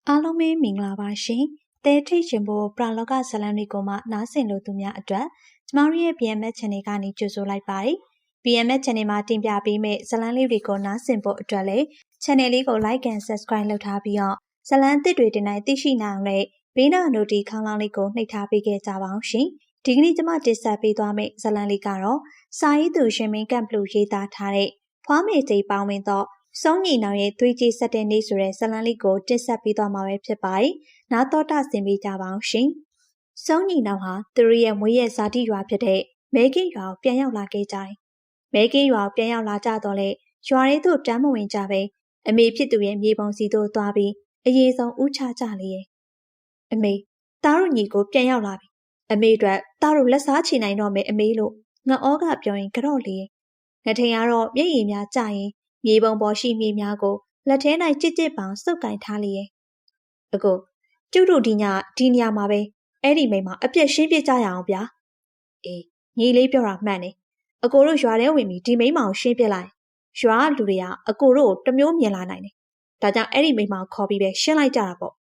အားလုံးပဲမင်္ဂလာပါရှင်။တဲထိတ်ရှင်ဖို့ပရလောကဇလန်တွေကိုမှနားဆင်လို့သူများအတွက်ကျမတို့ရဲ့ BMS Channel ကနေကြိုဆိုလိုက်ပါတယ်။ BMS Channel မှာတင်ပြပေးမယ့်ဇလန်လေးတွေကိုနားဆင်ဖို့အတွက်လည်း Channel လေးကို Like and Subscribe လုပ်ထားပြီးတော့ဇလန်အသစ်တွေတင်တိုင်းသိရှိနိုင်အောင်လည်းဘေးနားနိုတီခေါင်းလောင်းလေးကိုနှိပ်ထားပေးခဲ့ကြပါအောင်ရှင်။ဒီကနေ့ကျမတင်ဆက်ပေးသွားမယ့်ဇလန်လေးကတော့စာရေးသူရှင်မင်းကန့်ဘလူရေးသားထားတဲ့ဖွားမေစိတ်ပေါင်းဝင်တော့စုံညီနောင်ရဲ့သွေးကြီးဆက်တဲ့နေ့ဆိုတဲ့ဇလန်လေးကိုတင်ဆက်ပေးသွားမှာပဲဖြစ်ပါတယ်။နားတော်တာဆင်ပေးကြပါအောင်ရှင်။စုံညီနောင်ဟာသူတို့ရဲ့မွေးရဲ့ဇာတိရွာဖြစ်တဲ့မဲကင်းရွာကိုပြန်ရောက်လာခဲ့ကြတယ်။မဲကင်းရွာကိုပြန်ရောက်လာကြတော့လေရွာရဲတို့တမ်းမဝင်ကြပဲအမေဖြစ်သူရဲ့မြေပုံစီတို့သွားပြီးအရေးဆုံးဥချကြလေရဲ့။အမေသားတို့ညီကိုပြန်ရောက်လာပြီ။အမေအတွက်သားတို့လက်စားချေနိုင်တော့မယ်အမေလို့ငါဩကပြောရင်ကြော့လေရဲ့။ငထင်ကတော့မျက်ရည်များကျရင်မြေပုံပေါ်ရှိမြေများကိုလက်ထဲ၌ကြစ်ကြစ်ပေါင်စုပ်ကင်ထားလျက်အကိုကျုပ်တို့ဒီညဒီနေရာမှာပဲအဲ့ဒီမိမအပြက်ရှင်းပြကြရအောင်ဗျာအေးညီလေးပြောတာမှန်တယ်အကိုတို့ရွာထဲဝင်ပြီးဒီမိမကိုရှင်းပြလိုက်ရွာလူတွေကအကိုတို့ကိုတမျိုးမြင်လာနိုင်တယ်ဒါကြောင့်အဲ့ဒီမိမကိုခေါ်ပြီးပဲရှင်းလိုက်ကြတာပေါ့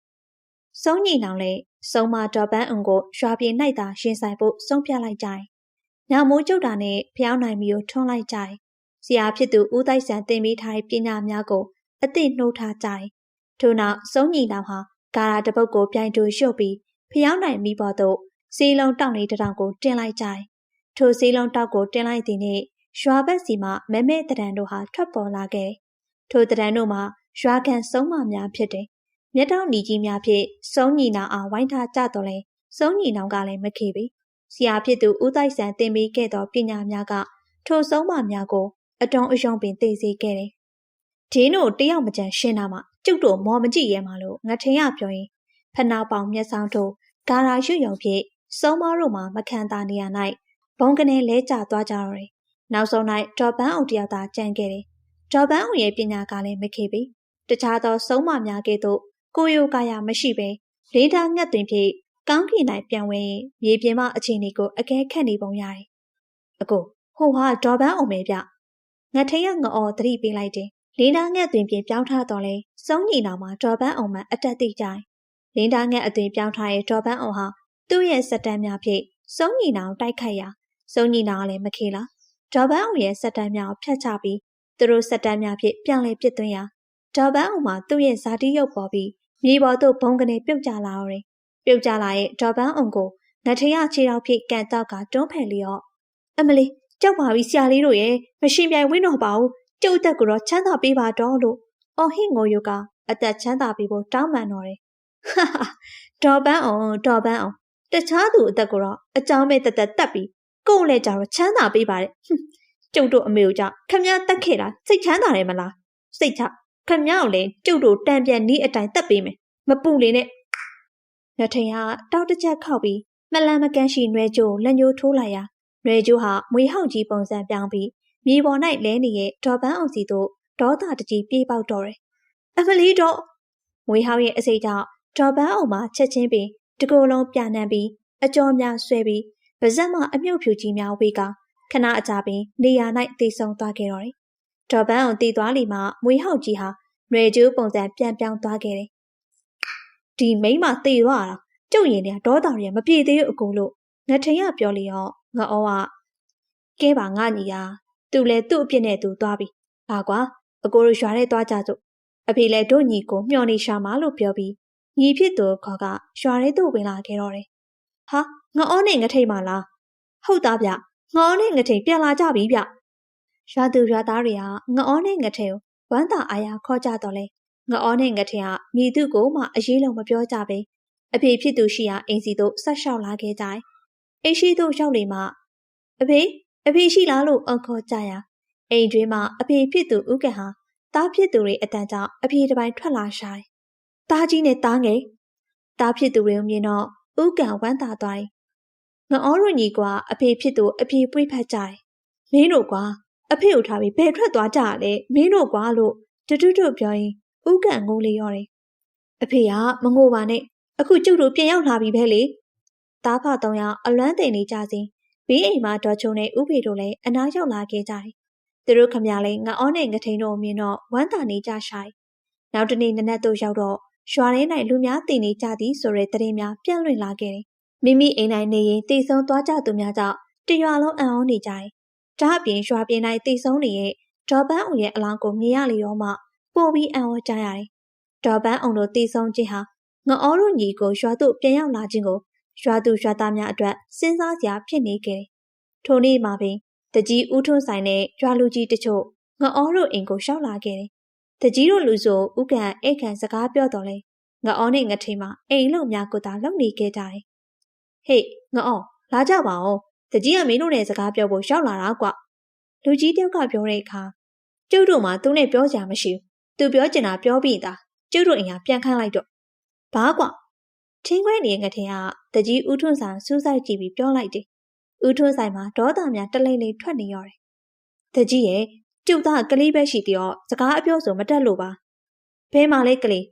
စုံညီနောင်လဲစုံမတော်ပန်းအုံကိုရွာပြေ၌သာရှင်ဆိုင်ဖို့ဆုံးဖြတ်လိုက်ကြတယ်ညမိုးကျုပ်တာနဲ့ဖျောင်းနိုင်မီကိုထွန်းလိုက်ကြတယ်ဆရာဖြစ်သူဦးတိုက်ဆန်တင်ပေးထားတဲ့ပညာများကိုအသိနှိုးထားကြတယ်။ထို့နောက်စုံညီနောင်ဟာကာရာတပုတ်ကိုပြိုင်တူလျှုပ်ပြီးဖျောင်းနိုင်မိပေါ်သို့စီလုံးတောက်လေးတစ်တောင်ကိုတင်လိုက်ကြတယ်။ထိုစီလုံးတောက်ကိုတင်လိုက်သည်နှင့်ရွာဘက်စီမှမဲမဲတရံတို့ဟာထွက်ပေါ်လာခဲ့တယ်။ထိုတရံတို့မှာရွာကန်စုံမများဖြစ်တယ်။မျက်တောင်ညီကြီးများဖြင့်စုံညီနောင်အားဝိုင်းထားကြတော့လဲစုံညီနောင်ကလည်းမခေပြီ။ဆရာဖြစ်သူဦးတိုက်ဆန်တင်ပေးခဲ့သောပညာများကထိုစုံမများကိုအတုံးအယုံပင်သိစေခဲ့တယ်။ဂျင်းတို့တယောက်မကြံရှင်းတာမှကျုပ်တို့မော်မကြည့်ရဲမှာလို့ငထင်ရပြောရင်ဖနာပေါင်မျက်စောင်းတို့ဂါရာရွယုံဖြင့်စုံမတို့မှာမခံတာနေရာ၌ဘုံကနေလဲကျသွားကြတော့တယ်။နောက်ဆုံး၌ဒေါ်ပန်းအောင်တယောက်သာကြံခဲ့တယ်။ဒေါ်ပန်းအောင်ရဲ့ပညာကလည်းမခေပြီ။တခြားသောစုံမများကဲ့သို့ကိုယိုကာယမရှိပဲလေးသားငှက်သွင်ဖြင့်ကောင်းကင်၌ပြန်ဝင်မြေပြင်မှအခြေအနေကိုအကဲခတ်နေပုံရတယ်။အကိုဟိုဟာဒေါ်ပန်းအောင်ပဲဗျ။ငါထင်ရငအော်သတိပေးလိုက်တယ်။လင်းသားငှက်အသွင်ပြင်ပြောင်းထားတော့လဲစုံညီနောင်မှာဒေါ်ပန်းအောင်မှအတက်သိကြတယ်။လင်းသားငှက်အသွင်ပြောင်းထားတဲ့ဒေါ်ပန်းအောင်ဟာသူ့ရဲ့စက်တန်းများဖြင့်စုံညီနောင်တိုက်ခိုက်ရာစုံညီနောင်ကလည်းမခေလား။ဒေါ်ပန်းအောင်ရဲ့စက်တန်းများကိုဖျက်ချပြီးသူတို့စက်တန်းများဖြင့်ပြန်လဲပစ်သွင်းရာဒေါ်ပန်းအောင်မှာသူ့ရဲ့ဇာတိရုပ်ပေါ်ပြီးမြေပေါ်သို့ဘုံကနေပြုတ်ကျလာတော့တယ်။ပြုတ်ကျလာတဲ့ဒေါ်ပန်းအောင်ကိုငထင်ရခြေထောက်ဖြင့်ကန်တောက်ကတွန်းဖယ်လျော့အမလီကြောက်ပါပြီဆရာလေးတို့ရဲ့မရှင်ပြိုင်ဝင်းတော့ပါဘူးကျုပ်အသက်ကိုတော့ချမ်းသာပေးပါတော့လို့အော်ဟင့်ငိုယိုကအသက်ချမ်းသာပေးဖို့တောင်းပန်တော့တယ်ဟာဟာဒေါ်ပန်းအောင်တခြားသူအသက်ကိုတော့အကြောင်းမဲ့တက်တက်ပြီးကိုယ်လည်းကြတော့ချမ်းသာပေးပါတယ်ကျုပ်တို့အမေကိုကြောင့်ခမည်းတက်ခဲ့တာစိတ်ချမ်းသာတယ်မလားစိတ်ချခမည်းကိုလည်းကျုပ်တို့တန်ပြန်နီးအတိုင်းတက်ပေးမယ်မပူလေနဲ့ငထင်ကတောက်တစ်ချက်ခောက်ပြီးမလန်မကန်းရှိနွယ်ကျိုးလက်ညှိုးထိုးလိုက်ရာနွယ်ကျိုးဟာမွေဟောက်ကြီးပုံစံပြောင်းပြီးမြေပေါ်၌လဲနေတဲ့ဒေါ်ပန်းအောင်စီတို့ဒေါသတကြီးပြေးပေါက်တော့တယ်။အမလီတော့မွေဟောက်ရဲ့အစိတ်ကြောင့်ဒေါ်ပန်းအောင်မှာချက်ချင်းပင်တကိုယ်လုံးပြနှံပြီးအကြောများဆွဲပြီးပါးစပ်မှအမြုပ်ဖြူကြီးများဝေးကခဏအကြာပင်နေရာ၌တည်ဆုံသွားခဲ့တော့တယ်။ဒေါ်ပန်းအောင်တည်သွားလီမှမွေဟောက်ကြီးဟာနွယ်ကျိုးပုံစံပြန်ပြောင်းသွားခဲ့တယ်။ဒီမိန်းမတည်သွားတာကျုပ်ရင်တွေကဒေါသတွေမပြေသေးဘူးအကိုလို့ငထင်ရပြောလျော့ငါအောကကဲပါငါညီယာသူလည်းသူ့အပြစ်နဲ့သူသွားပြီ။ဟာကွာအကိုတို့ရွာထဲသွားကြစို့အဖေလည်းတို့ညီကိုမျှော်နေရှာမှာလို့ပြောပြီးညီဖြစ်သူခေါ်ကရွာထဲသို့ဝင်လာခဲ့တော့တယ်။ဟာငါအောနဲ့ငထိန်မလား။ဟုတ်သားဗျငါအောနဲ့ငထိန်ပြန်လာကြပြီဗျ။ရွာသူရွာသားတွေကငါအောနဲ့ငထိန်ကိုဝမ်းသာအားရခေါ်ကြတော့လေငါအောနဲ့ငထိန်ကမိသူကိုမှအရေးလုံးမပြောကြပဲအဖေဖြစ်သူရှိရာအိမ်စီသို့ဆက်လျှောက်လာခဲ့ကြတယ်။အိမ်ရှိသို့ရောက်လေမှအဖေရှိလားလို့အော်ခေါ်ကြရာအိမ်တွင်မှအဖေဖြစ်သူဥက္ကဟာတားဖြစ်သူတွေအတန်ကြောင့်အဖေတစ်ပိုင်းထွက်လာရှာတယ်။တားကြီးနဲ့တားငယ်တားဖြစ်သူတွေကိုမြင်တော့ဥက္ကဝမ်းသာသွားတယ်။ငါအောတို့ညီကအဖေဖြစ်သူအဖေပွေးဖက်ကြတယ်။မင်းတို့ကွာအဖေကိုထားပြီးဘယ်ထွက်သွားကြရလဲမင်းတို့ကွာလို့တူပြောရင်ဥက္ကငိုးလေရောတယ်။အဖေကမငိုပါနဲ့အခုကျုပ်တို့ပြန်ရောက်လာပြီပဲလေ။တားဖ3ယောက်အလွမ်းသိမ့်နေကြစဉ်ဘေးအိမ်မှာဒေါ်ချုံနဲ့ဥဖေတို့လည်းအနားရောက်လာခဲ့ကြတယ်။သူတို့ခမလည်းငါအောနဲ့ငထိန်တို့မြင်တော့ဝမ်းသာနေကြရှာတယ်။နောက်တနေ့နနက်တို့ရောက်တော့ ရွာထဲ၌လူများတည်နေကြသည်ဆိုတဲ့သတင်းများပြန့်လွင့်လာခဲ့တယ်။မိမိအိမ်၌နေရင်တည်ဆုံးသွားကြသူများကြောင့်တရွာလုံးအံ့ဩနေကြတယ်။ဒါအပြင်ရွာပြင်၌တည်ဆုံးနေတဲ့ဒေါ်ပန်းအောင်ရဲ့အလောင်းကိုမြင်ရလေရောမှပိုပြီးအံ့ဩကြရတယ်။ဒေါ်ပန်းအောင်တို့တည်ဆုံးခြင်းဟာငအောတို့ညီကိုရွာသို့ပြန်ရောက်လာခြင်းကိုရွာသူရွာသားများအတွက်စဉ်းစားစရာဖြစ်နေခဲ့တယ်။ထိုနေ့မှာပင်တကြီးဦးထွန်းဆိုင်နဲ့ရွာလူကြီးတချို့ငအောတို့အိမ်ကိုရှောက်လာခဲ့တယ်။တကြီးတို့လူဆိုဥကန်အိတ်ခံစကားပြောတော်လဲငအောနဲ့ငထိန်မှာအိမ်လုံများကိုသာလုံနေခဲ့ကြတယ်။ဟေ့ငအောလာကြပါဦး။တကြီးကမင်းတို့နဲ့စကားပြောဖို့ရှောက်လာတာကွ။လူကြီးတယောက်ကပြောတဲ့အခါကျုပ်တို့မှသူနဲ့ပြောကြမရှိဘူး။သူပြောချင်တာပြောပြီးသားကျုပ်တို့အိမ်ကပြန်ခိုင်းလိုက်တော့ဘာကွထင်းခွဲနေငထိန်ကတကြီးဦးထွန်းဆိုင်စူးစိုက်ကြည့်ပြီးပြောလိုက်တယ်။ဦးထွန်းဆိုင်မှာဒေါသများတလိမ့်လိမ့်ထွက်နေရတယ်။တကြီးရဲ့ကျုပ်သားကလေးပဲရှိတော့စကားအပြောဆိုမတက်လို့ပါ။ဘဲမှလဲကလေး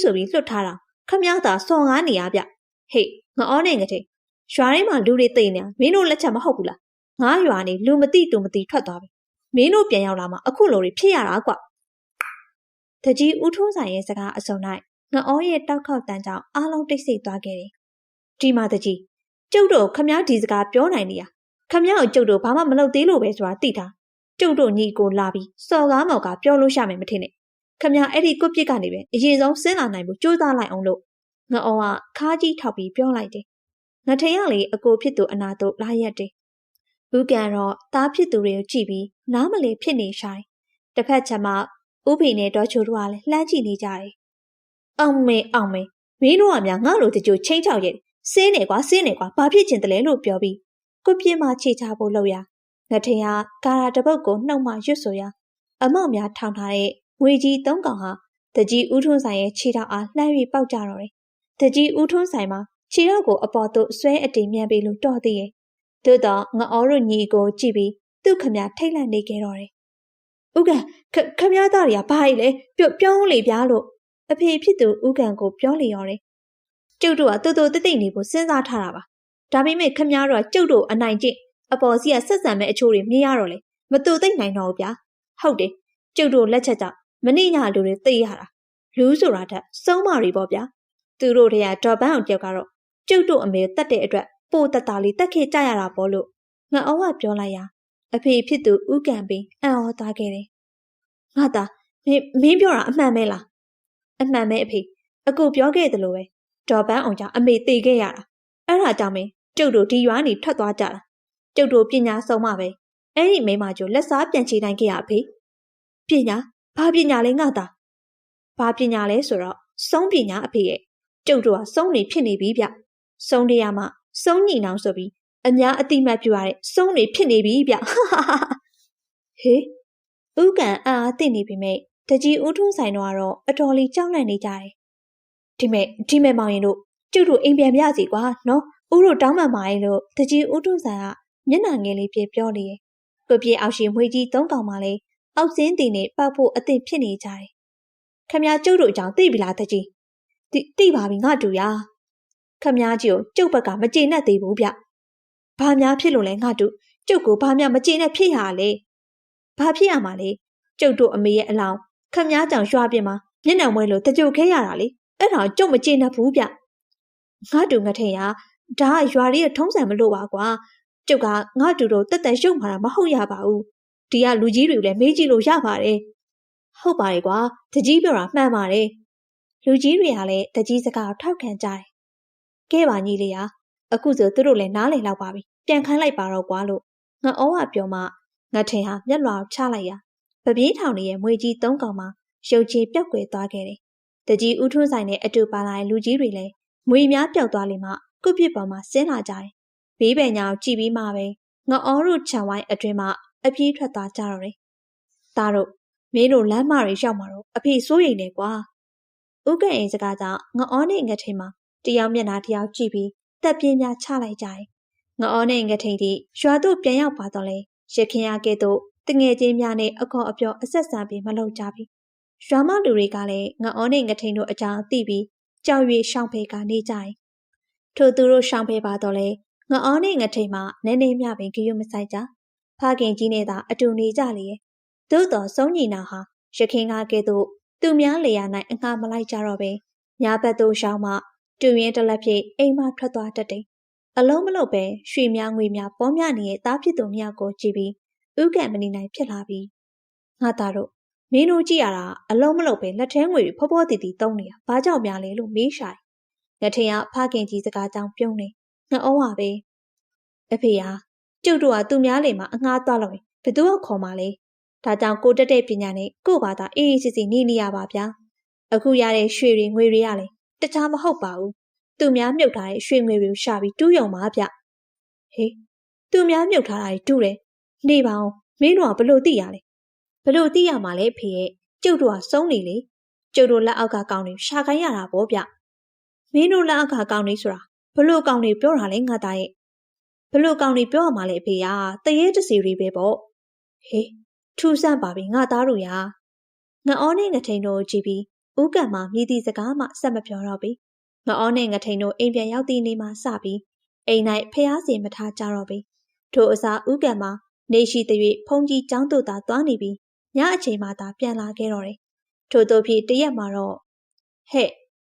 ဆိုပြီးလွတ်ထားတာခမည်းသာစော်ကားနေရဗျ။ဟေ့ငအောနဲ့ငထိန်ရွာထဲမှာလူတွေတိတ်နေမင်းတို့လက်ချက်မဟုတ်ဘူးလား။ငါရွာနေလူမသိတူမသိထွက်သွားပြီ။မင်းတို့ပြန်ရောက်လာမှအခုလိုတွေဖြစ်ရတာကွ။တကြီးဦးထွန်းဆိုင်ရဲ့စကားအစုံ၌ငအောရဲ့တောက်ခေါက်တန်းကြောင့်အားလုံးတိတ်ဆိတ်သွားခဲ့တယ်။ဒီမှာတကြီးကျုပ်တို့ခမည်းဒီစကားပြောနိုင်နေရခမည်းကိုကျုပ်တို့ဘာမှမလုပ်သေးလို့ပဲဆိုတာသိတာကျုပ်တို့ညီကိုလာပြီးစော်ကားမော်ကားပြောလို့ရမယ်မထင်နဲ့ခမည်းအဲ့ဒီကွပြစ်ကနေပဲအရင်ဆုံးဆင်းလာနိုင်ဖို့ကြိုးစားလိုက်အောင်လို့ငအောကခါးကြီးထောက်ပြီးပြောလိုက်တယ်။ငထိန်ကလေအကိုဖြစ်သူအနာတို့လာရက်တယ်။ဘူးကန်တော့သားဖြစ်သူတွေကိုကြည့်ပြီးနားမလည်ဖြစ်နေဆိုင်တစ်ဖက်ချက်မှာဥဖေနဲ့ဒေါ်ချိုတို့ကလည်းလှမ်းကြည့်နေကြတယ်။အောင်မေမင်းတို့ကများငါ့လိုတကြိုချင်းချောက်ရဲ့စင်းနေကွာဘာဖြစ်ချင်တယ်လဲလို့ပြောပြီးကိုပြင်းမချေချဖို့လုပ်ရငထိန်ကကာရာတပုတ်ကိုနှုတ်မှရွတ်ဆိုရအမောက်များထောင်ထားတဲ့ငွေကြီး၃កောင်ဟာတကြီးဦးထွန်းဆိုင်ရဲ့ခြေထောက်အားလှမ်း၍ပေါက်ကြတော့တယ်။တကြီးဦးထွန်းဆိုင်မှာခြေထောက်ကိုအပေါ်သို့ဆွဲအတင်မြန်ပြီးလို့တော်သေးရဲ့။သို့တော့ငအောတို့ညီကိုကြည့်ပြီးသူ့ခမထိတ်လန့်နေခဲ့တော့တယ်။ဥကန်ခမသားတွေကဘာကြီးလဲပြောင်းလေပြားလို့အဖေဖြစ်သူဥကန်ကိုပြောလေရောတယ်။ကျုပ်တို့ကတူတိတ်နေဖို့စဉ်းစားထားတာပါ။ဒါပေမဲ့ခမည်းတော်ကကျုပ်တို့အနိုင်ကျင့်အပေါ်စီကဆက်ဆံမဲ့အချိုးတွေမြင်ရတော့လေမတူသိမ့်နိုင်တော့ဘူးဗျာ။ဟုတ်တယ်ကျုပ်တို့လက်ချက်ကြောင့်မနေ့ညလူတွေသိရတာလူဆိုတာထက်စုံးမတွေပေါ့ဗျာ။သူတို့တွေကဒေါ်ပန်းအောင်တယောက်ကတော့ကျုပ်တို့အမေတတ်တဲ့အတွက်ပိုတတလေးတက်ခဲ့ကြရတာပေါ့လို့ငါအောကပြောလိုက်ရအဖေဖြစ်သူဥကန်ပင်အံ့ဩသွားခဲ့တယ်။ငါသားမင်းပြောတာအမှန်ပဲလား။အမှန်ပဲအဖေအကူပြောခဲ့တယ်လို့ပဲဒေါ်ပန်းအောင်ကြောင့်အမေသေခဲ့ရတာအဲ့ဒါကြောင့်မင်းကျုပ်တို့ဒီရွာနေထွက်သွားကြတာကျုပ်တို့ပညာဆုံးမှပဲအဲ့ဒီမိမကျိုးလက်စားပြန်ချေနိုင်ခဲ့ရအဖေပညာဘာပညာလဲငါသားဘာပညာလဲဆိုတော့စုံးပညာအဖေရဲ့ကျုပ်တို့ကစုံးနေဖြစ်နေပြီဗျစုံးတရားမှစုံးညီနောင်ဆိုပြီးအများအတိမတ်ပြရတဲ့စုံးနေဖြစ်နေပြီဗျဟေးဥကန်အားသိနေပြီမဲ့တကြီးဦးထွန်းဆိုင်တော့ကတော့အတော်လေးကြောက်လန့်နေကြတယ်ဒီမဲ့မောင်ရင်တို့ကျုပ်တို့အိမ်ပြန်ပြစီကွာနော်ဦးတို့တောင်းပန်ပါရဲ့လို့တကြီးဦးထွန်းဆိုင်ကမျက်နှာငယ်လေးပြေပြောလေကိုပြေအောက်ရှိမွေကြီး၃កောင်မှလည်းအောက်စင်းတင်နဲ့ပောက်ဖို့အသင့်ဖြစ်နေကြတယ်ခမည်းကျုပ်တို့အကြောင်းသိပြီလားတကြီးသိပါပြီငါတူရခမည်းကြီးကိုကျုပ်ဘက်ကမကျေနပ်သေးဘူးဗျဘာများဖြစ်လို့လဲငါတူကျုပ်ကိုဘာများမကျေနပ်ဖြစ်ရလဲဘာဖြစ်ရမှာလဲကျုပ်တို့အမေရဲ့အလောင်းခမည်းကြောင့်ရွာပြင်မှာမျက်နှာမွဲလို့တကြိုခဲရတာလေအဲ့ဒါကျုပ်မကျေနပ်ဘူးဗျငါတူငထင်ရဒါကရွာလေးရဲ့ထုံးစံမလို့ပါကွာကျုပ်ကငါတူတို့တက်တက်ရုပ်မှာမဟုတ်ရပါဘူးဒီကလူကြီးတွေလည်းမေးကြည့်လို့ရပါတယ်ဟုတ်ပါတယ်ကွာတကြီးပြောတာမှန်ပါတယ်လူကြီးတွေကလည်းတကြီးစကားထောက်ခံကြတယ်ကဲပါညီလေးဟာအခုဆိုသူတို့လည်းနားလည်လောက်ပါပြီပြန်ခိုင်းလိုက်ပါတော့ကွာလို့ငါဩဝပြောမှငါထင်ဟာမျက်လွှာချလိုက်ရပပင်းထောင်ရဲ့မွေကြီး၃កောင်မှာရုပ်ချေပြောက်ကွယ်သွားခဲ့တယ်တကြီးဦးထွန်းဆိုင်နဲ့အတူပါလာတဲ့လူကြီးတွေလည်းမွေများပျောက်သွားလိမ့်မှကုပြစ်ပေါ်မှာဆင်းလာကြတယ်ဘေးပင်ညာကိုကြည့်ပြီးမှပဲငါအောတို့ခြံဝိုင်းအတွင်းမှာအပြေးထွက်သွားကြတော့တယ်သားတို့မင်းတို့လမ်းမတွေရောက်မှာတော့အဖေစိုးရိမ်နေကွာဥက္ကအိမ်စကားကြောင့်ငါအောနဲ့ငထိန်မှာတယောက်မျက်နှာတယောက်ကြည့်ပြီးတက်ပြင်းများချလိုက်ကြတယ်ငါအောနဲ့ငထိန်တီရွာသို့ပြန်ရောက်ပါတော့လေရခင်ရကဲ့သို့တငယ်ချင်းများနဲ့အခေါ်အပြောအဆက်ဆံပြီးမလုပ်ကြပြီရွာမလူတွေကလည်းငါအောနဲ့ငထိန်တို့အကြောင်းသိပြီးကြောက်ရွံ့ရှောင်ဖေးကနေကြတယ်ထို့သူတို့ရှောင်ဖေးပါတော့လေငါအောနဲ့ငထိန်မှာနည်းနည်းမြပင်ကြွမဆိုင်ကြဖခင်ကြီးနဲ့သာအတူနေကြလေရဲ့သို့တော်ဆုံးညီနာဟာရခင်ကကဲ့သို့သူများလေယာ၌အငှားမလိုက်ကြတော့ပဲ ညာဘက်သို့ရှောင်းမှတူရင်တလက်ဖြင့်အိမ်မှထွက်သွားတတ်တယ်။အလုံးမလို့ပဲရွှေများငွေများပေါ်မြနေတဲ့သားဖြစ်သူနှစ်ယောက်ကိုကြည့်ပြီးဥက္ကံမနေနိုင်ဖြစ်လာပြီးငါသားတို့မင်းတို့ကြည့်ရတာအလုံးမလို့ပဲလက်ထဲငွေတွေဖောဖောတီတီတုံးနေတာဘာကြောင့်များလဲလို့မေးရှာ။ငထင်ကဖခင်ကြီးစကားကြောင့်ပြုံးနေငါဩပါပဲ။အဖေဟာကျုပ်တို့ကသူများလေမှာအငှားသွားလို့ဘယ်သူကခေါ်မှလဲ။ဒါကြောင့်ကိုတက်တဲ့ပညာနဲ့ကို့ဘာသာအေးအေးစစ်စစ်နေရပါဗျာ။အခုရတဲ့ရွှေတွေငွေတွေရလေတခြားမဟုတ်ပါဘူး။သူများမြုပ်ထားတဲ့ရွှေငွေတွေကိုရှာပြီးတူးယုံပါဗျ။ဟေးသူများမြုပ်ထားတာတွေတူးတယ်။နေပါအောင်မင်းတို့ကဘလို့သိရလဲ။ဘလို့သိရမှာလဲဖေရဲ့ကျုပ်တို့ကစုံနေလေ။ကျုပ်တို့လက်အောက်ကကောင်းတွေရှာခိုင်းရတာပေါ့ဗျ။မင်းတို့လက်အောက်ကကောင်းတွေဆိုတာဘလို့ကောင်းတွေပြောတာလဲငါသားရဲ့။ဘလို့ကောင်းတွေပြောရမှာလဲဖေကတရေတစီတွေပဲပေါ့။ဟေးထူးဆန်းပါပြီငါသားတို့ရာ။ငါအောနဲ့ငထိန်တို့ကြည့်ပြီးဥက္ကံမှာမြည်သည့်စကားမှဆက်မပြောတော့ပြီ။ငါအောနဲ့ငထိန်တို့အိမ်ပြန်ရောက်သည့်နေ့မှစပြီးအိမ်၌ဖျားစီမထားကြတော့ပြီ။ထိုအစားဥက္ကံမှာနေရှိသရွေ့ဖုန်ကြီးကျောင်းသို့သာသွားနေပြီးညအချိန်မှသာပြန်လာခဲ့တော့တယ်။ထို့သောဖြင့်တရက်မှာတော့ဟဲ့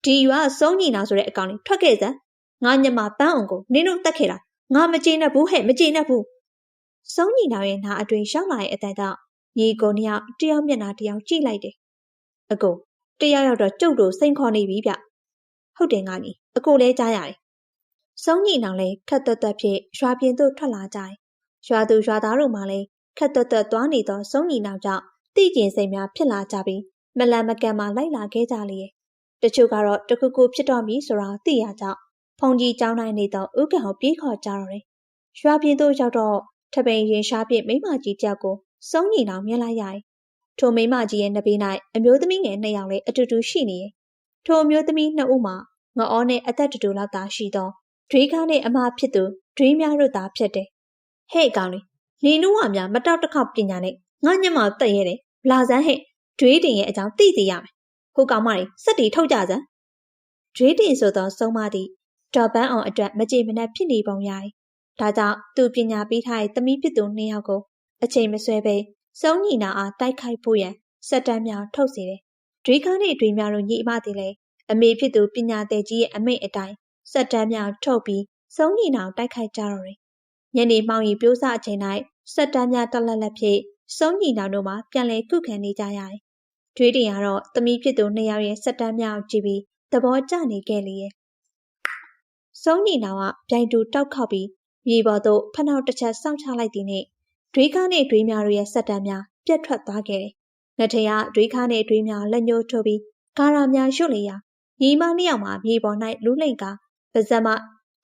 ဒီရွာစုံညီနာဆိုတဲ့အကောင်လေးထွက်ခဲ့စမ်းငါညမပန်းအောင်ကိုနင်းတို့တက်ခဲ့တာငါမကျေနပ်ဘူးဟဲ့မကျေနပ်ဘူးစုံညီနာရဲ့နာအတွင်ရှောက်လာတဲ့အတန်ကြောင့်ညီကိုနှစ်ယောက်တယောက်မျက်နှာတယောက်ကြည့်လိုက်တယ်။အကိုတယောက်ရောက်တော့ကျုပ်တို့စိန်ခေါ်နေပြီဗျ။ဟုတ်တယ်ငါညီအကိုလည်းကြားရတယ်။စုံညီနောင်လည်းခက်တွတ်တွတ်ဖြင့်ရွာပြင်သို့ထွက်လာကြတယ်။ရွာသူရွာသားတို့မှလည်းခက်တွတ်တွတ်သွားနေသောစုံညီနောင်ကြောင့်တိကျင်စိတ်များဖြစ်လာကြပြီးမလန်မကန်မှလိုက်လာခဲ့ကြလေ။တချို့ကတော့တခုခုဖြစ်တော့မည်ဆိုတာသိရကြောင်းဖုန်ကြီးကျောင်းတိုင်းနေသောဥက္ကံကိုပြေးခေါ်ကြတော့တယ်။ရွာပြင်သို့ရောက်တော့ထပိန်ရင်ရှားပြစ်မိမကြီးတယောက်ကိုစုံညီနောင်မြင်လိုက်ရတယ်။ထိုမိမကြီးရဲ့နှစ်ဘေး၌အမျိုးသမီးငယ်နှစ်ယောက်လည်းအတူတူရှိနေတယ်။ထိုအမျိုးသမီးနှစ်ဦးမှာငေါ်နဲ့အသက်တူလောက်သာရှိသောဒွေးကားနဲ့အမဖြစ်သူဒွေးများတို့သာဖြစ်တယ်။ဟဲ့ကောင်လေးနေနူးဝါများမတောက်တစ်ခေါက်ပညာနဲ့ငါညမတက်ရဲတယ်။လာစမ်းဟဲ့ဒွေးတင်ရဲ့အကြောင်းသိစေရမယ်။ဟိုကောင်မလေးစက်တီထုတ်ကြစမ်း။ဒွေးတင်ဆိုသောဆုံးမသည့်တော်ပန်းအောင်အတွက်မကြေမနက်ဖြစ်နေပုံရတယ်။ဒါကြောင့်သူပညာပေးထားတဲ့သမီးဖြစ်သူနှစ်ယောက်ကိုအချိန်မဆွဲပဲစုံညီနာအားတိုက်ခိုက်ဖို့ရန်စက်တမ်းများထုတ်စေတယ်။ဒွေးကားနဲ့ဒွေးများတို့ညီအမတွေလည်းအမေဖြစ်သူပညာသည်ကြီးရဲ့အမိန့်အတိုင်းစက်တမ်းများထုတ်ပြီးစုံညီနာကိုတိုက်ခိုက်ကြတော့တယ်။ညနေမှောင်ရီပြိုးစအချိန်၌စက်တမ်းများတက်လက်လက်ဖြင့်စုံညီနာတို့မှပြန်လည်ကုခံနေကြရတယ်။ဒွေးတင်ကတော့သမီးဖြစ်သူနှစ်ယောက်ရဲ့စက်တမ်းများကိုကြည့်ပြီးသဘောကျနေခဲ့လေရဲ့။စုံညီနာကပြိုင်တူတောက်ခောက်ပြီးမြေပေါ်သို့ဖနှောက်တစ်ချက်စောင့်ချလိုက်သည်နှင့်ဒွေးကားနဲ့ဒွေးများတို့ရဲ့စက်တမ်းများပြတ်ထွက်သွားခဲ့တယ်။ငထင်ကဒွေးကားနဲ့ဒွေးများလက်ညှိုးထိုးပြီးကာရာများရွတ်လေရာညီမနှစ်ယောက်မှာမြေပေါ်၌လူးလိမ့်ကပါဇက်မှ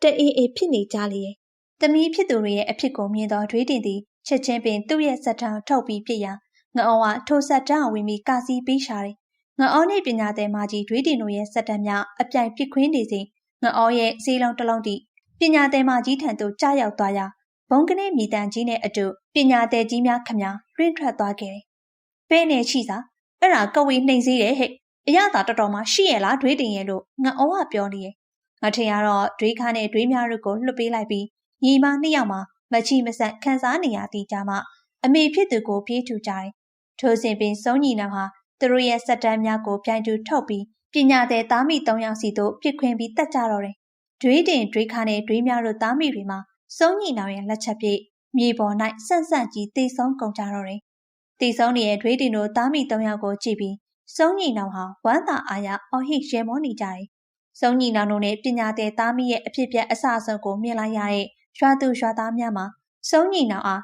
တအေးအေးဖြစ်နေကြလေရဲ့။သမီးဖြစ်သူတွေရဲ့အဖြစ်ကိုမြင်သောဒွေးတင်သည်ချက်ချင်းပင်သူ့ရဲ့စက်တမ်းထုတ်ပြီးပြစ်ရာငအောကထိုစက်တမ်းအဝင်ပြီးကာစီပေးရှာတယ်။ငအောနဲ့ပညာသည်မကြီးဒွေးတင်တို့ရဲ့စက်တမ်းများအပြိုင်ပစ်ခွင်းနေစဉ်ငအောရဲ့ဈေးလုံးတစ်လုံးတည်းပညာသည်မကြီးထံသို့ကြားရောက်သွားရာဘုံကနေမြည်တမ်းကြီးနဲ့အတူပညာသည်ကြီးများခမများလွင့်ထွက်သွားခဲ့တယ်။ပဲနဲ့ချိစာအဲ့ဒါကဝေနှိမ်စေးတယ်ဟဲ့အရသာတော်တော်မှရှိရလားဒွေးတင်ရဲ့လို့ငအောကပြောနေရဲ့ငါထင်ရတော့ဒွေးခါနဲ့ဒွေးများတို့ကိုလွှတ်ပေးလိုက်ပြီးညီမနှစ်ယောက်မှာမချီမဆက်ခံစားနေရသည့်ကြမှာအမေဖြစ်သူကိုပြေးထူကြတယ်။ထိုစဉ်ပင်စုံညီနောင်ဟာသူတို့ရဲ့စက်တမ်းများကိုပြိုင်တူထုတ်ပြီးပညာသည်သားမိ၃ယောက်စီတို့ပြစ်ခွင်းပြီးတက်ကြတော့တယ်။ဒွေးတင်ဒွေးခါနဲ့ဒွေးများတို့သားမိတွေမှာစုံညီနောင်ရဲ့လက်ချက်ပြည့်မြေပေါ်၌ဆန့်ဆန့်ကြီးတေဆုံးကုန်ကြတော့တယ်။တေဆုံးနေတဲ့ဒွေးတင်တို့သားမိ၃ယောက်ကိုကြည့်ပြီးစုံညီနောင်ဟာဝမ်းသာအားရအော်ဟစ်ရဲမောနေကြတယ်။စုံညီနောင်တို့နဲ့ပညာသည်သားမိရဲ့အဖြစ်ပြက်အဆအဆုံးကိုမြင်လိုက်ရတဲ့ရွာသူရွာသားများမှာစုံညီနောင်အား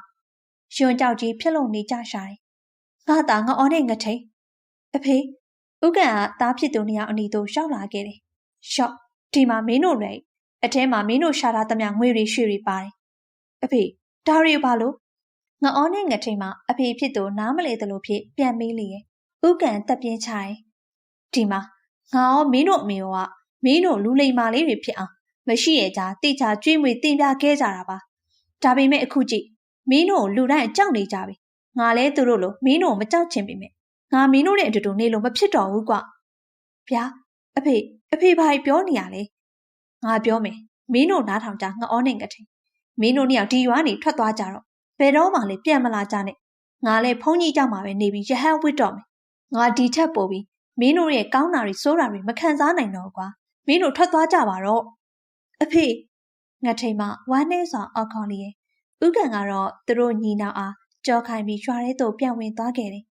ယွန်းကြောက်ကြီးဖြစ်လို့နေကြရှာတယ်။ငါသာငါအော်နဲ့ငထိန်အဖေဥက္ကံကသားဖြစ်သူနှစ်ယောက်အနီးသို့ရောက်လာခဲ့တယ်။ရှော့ဒီမှာမင်းတို့လည်းအထဲမှာမင်းတို့ရှာထားသမျှငွေတွေရွှေတွေပါတယ်။အဖေဒါရီဘာလို့ငါအော်နဲ့ငထိန်မှာအဖေဖြစ်သူနားမလဲသလိုဖြစ်ပြန်မေးလေရဲ့ဥက္ကံတက်ပြင်းချတယ်။ဒီမှာငါရောမင်းတို့အမေရောကမင်းတို့လူလိမ္မာလေးတွေဖြစ်အောင်မရှိရကြတိကျကျွေးမွေတင်ပြခဲ့ကြတာပါ။ဒါပေမဲ့အခုကြည့်မင်းတို့လူတိုင်းကြောက်နေကြပြီ။ငါလဲသူတို့လိုမင်းတို့မကြောက်ချင်ပေမဲ့ငါမင်းတို့နဲ့အတူတူနေလို့မဖြစ်တော့ဘူးကွ။ဗျာအဖေဘာပြောနေရလဲ။ငါပြောမယ်မင်းတို့နားထောင်ကြငါအောနဲ့ငထိန်မင်းတို့နှစ်ယောက်ဒီရွာနေထွက်သွားကြတော့ဘယ်တော့မှလည်းပြန်မလာကြနဲ့ငါလည်းဖုန်းကြီးကြောက်မှာပဲနေပြီးရဟန်းဝစ်တော့မယ်ငါဒီထက်ပိုပြီး မင်းတို့ရဲ့ကောင်းတာတွေဆိုးတာတွေမခံစားနိုင်တော့ကွာမင်းတို့ထွက်သွားကြပါတော့အဖေငထိန်မဝမ်းနှဲစွာအော်ခေါ်လျက်ဥကန်ကတော့သူတို့ညီနောင်အားကြောခိုင်းပြီးရွာထဲသို့ပြန်ဝင်သွားခဲ့တယ်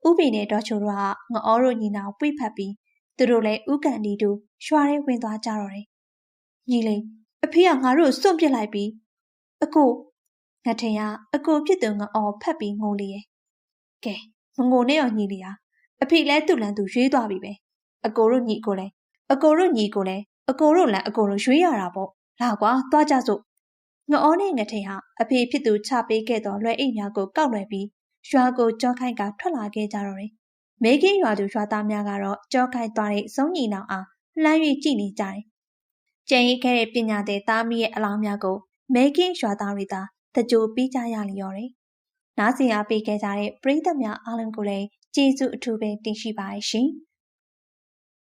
ဥပီနဲ့ဒေါ်ချိုတို့ကငအောတို့ညီနောင်ပွေ့ဖက်ပြီးသူတို့လည်းဥကန်ဒီတူရွာထဲဝင်သွားကြတော့တယ်ညီလေးအဖေကငါတို့စွန့်ပစ်လိုက်ပြီးအကိုငထိန်ကအကိုဖြစ်သူငအောဖက်ပြီးငိုလျက်ကဲမငိုနဲ့ရောညီလေးဟာအဖေလည်းသူ့လန်သူရွေးသွားပြီပဲအကိုတို့ညီကိုလည်းအကိုတို့ညီကိုလည်းအကိုတို့လန်အကိုတို့ရွေးရတာပေါ့လာကွာသွားကြစို့ငအောနဲ့ငထိန်ဟာအဖေဖြစ်သူချပေးခဲ့သောလွယ်အိတ်များကိုကောက်လွယ်ပြီးရွာကိုကြောခိုင်းကထွက်လာခဲ့ကြတော့တယ်မဲကင်းရွာသူရွာသားများကတော့ကြောခိုင်းသွားတဲ့စုံညီနောင်အားလှမ်း၍ကြည့်နေကြတယ်ကျန်ရစ်ခဲ့တဲ့ပညာသည်သားမီးရဲ့အလောင်းများကိုမဲကင်းရွာသားတွေသာတကြိုပြီးကြရလျော်တယ်နားဆင်အားပေးခဲ့ကြတဲ့ပရိသတ်များအားလုံးကိုလည်းကျေးဇူးအထူးပဲတင်ရှိပါတယ်ရှင်